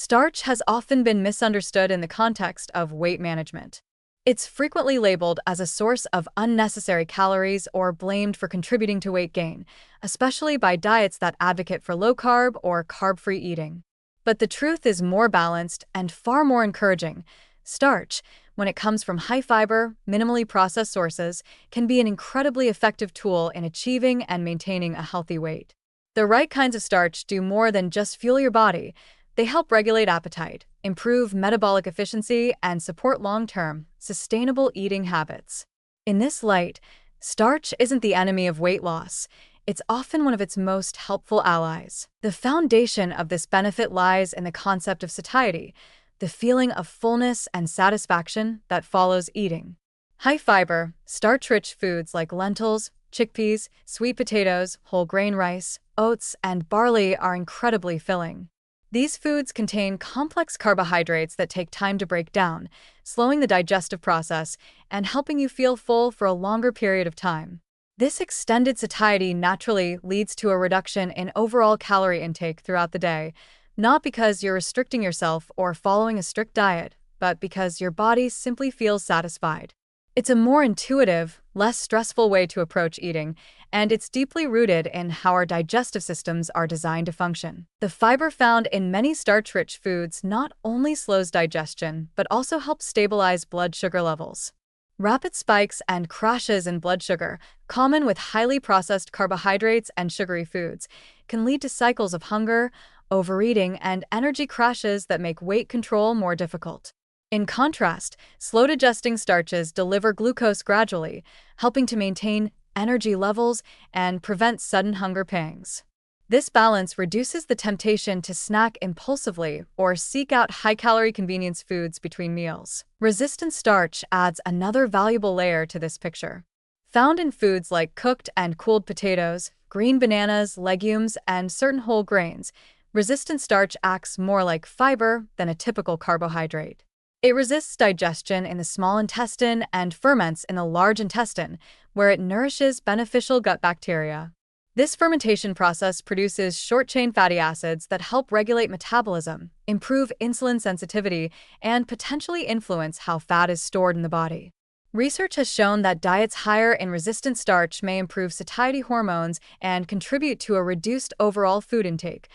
Starch has often been misunderstood in the context of weight management. It's frequently labeled as a source of unnecessary calories or blamed for contributing to weight gain, especially by diets that advocate for low-carb or carb-free eating. But the truth is more balanced and far more encouraging. Starch, when it comes from high-fiber, minimally processed sources, can be an incredibly effective tool in achieving and maintaining a healthy weight. The right kinds of starch do more than just fuel your body. They help regulate appetite, improve metabolic efficiency, and support long-term, sustainable eating habits. In this light, starch isn't the enemy of weight loss. It's often one of its most helpful allies. The foundation of this benefit lies in the concept of satiety, the feeling of fullness and satisfaction that follows eating. High-fiber, starch-rich foods like lentils, chickpeas, sweet potatoes, whole grain rice, oats, and barley are incredibly filling. These foods contain complex carbohydrates that take time to break down, slowing the digestive process and helping you feel full for a longer period of time. This extended satiety naturally leads to a reduction in overall calorie intake throughout the day, not because you're restricting yourself or following a strict diet, but because your body simply feels satisfied. It's a more intuitive, less stressful way to approach eating, and it's deeply rooted in how our digestive systems are designed to function. The fiber found in many starch-rich foods not only slows digestion, but also helps stabilize blood sugar levels. Rapid spikes and crashes in blood sugar, common with highly processed carbohydrates and sugary foods, can lead to cycles of hunger, overeating, and energy crashes that make weight control more difficult. In contrast, slow-digesting starches deliver glucose gradually, helping to maintain energy levels and prevent sudden hunger pangs. This balance reduces the temptation to snack impulsively or seek out high-calorie convenience foods between meals. Resistant starch adds another valuable layer to this picture. Found in foods like cooked and cooled potatoes, green bananas, legumes, and certain whole grains, resistant starch acts more like fiber than a typical carbohydrate. It resists digestion in the small intestine and ferments in the large intestine, where it nourishes beneficial gut bacteria. This fermentation process produces short-chain fatty acids that help regulate metabolism, improve insulin sensitivity, and potentially influence how fat is stored in the body. Research has shown that diets higher in resistant starch may improve satiety hormones and contribute to a reduced overall food intake,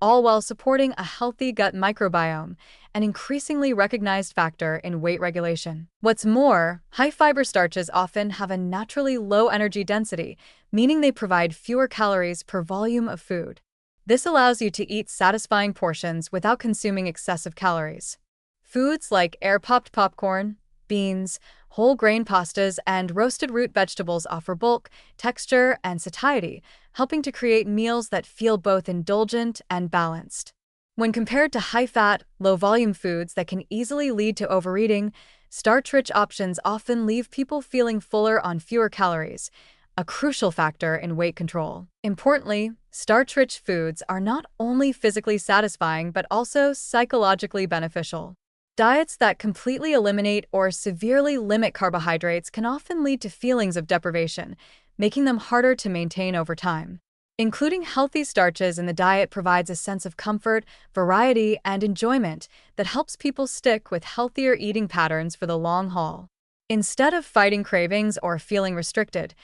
all while supporting a healthy gut microbiome, an increasingly recognized factor in weight regulation. What's more, high-fiber starches often have a naturally low energy density, meaning they provide fewer calories per volume of food. This allows you to eat satisfying portions without consuming excessive calories. Foods like air-popped popcorn, beans, whole grain pastas, and roasted root vegetables offer bulk, texture, and satiety, helping to create meals that feel both indulgent and balanced. When compared to high-fat, low-volume foods that can easily lead to overeating, starch-rich options often leave people feeling fuller on fewer calories, a crucial factor in weight control. Importantly, starch-rich foods are not only physically satisfying but also psychologically beneficial. Diets that completely eliminate or severely limit carbohydrates can often lead to feelings of deprivation, making them harder to maintain over time. Including healthy starches in the diet provides a sense of comfort, variety, and enjoyment that helps people stick with healthier eating patterns for the long haul. Instead of fighting cravings or feeling restricted,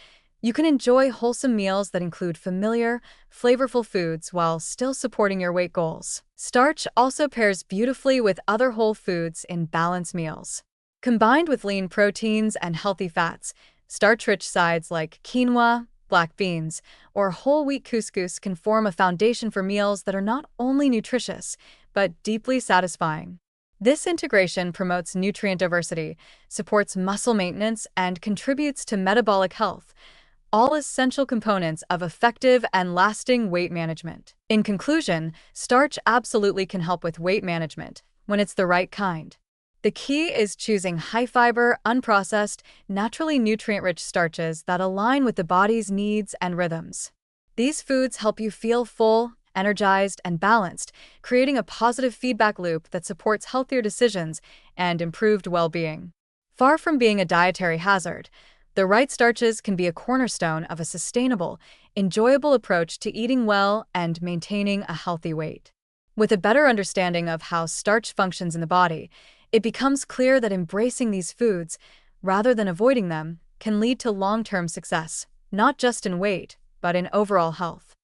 you can enjoy wholesome meals that include familiar, flavorful foods while still supporting your weight goals. Starch also pairs beautifully with other whole foods in balanced meals. Combined with lean proteins and healthy fats, starch-rich sides like quinoa, black beans, or whole wheat couscous can form a foundation for meals that are not only nutritious, but deeply satisfying. This integration promotes nutrient diversity, supports muscle maintenance, and contributes to metabolic health, all essential components of effective and lasting weight management. In conclusion, starch absolutely can help with weight management when it's the right kind. The key is choosing high-fiber, unprocessed, naturally nutrient-rich starches that align with the body's needs and rhythms. These foods help you feel full, energized, and balanced, creating a positive feedback loop that supports healthier decisions and improved well-being. Far from being a dietary hazard, the right starches can be a cornerstone of a sustainable, enjoyable approach to eating well and maintaining a healthy weight. With a better understanding of how starch functions in the body, it becomes clear that embracing these foods, rather than avoiding them, can lead to long-term success, not just in weight, but in overall health.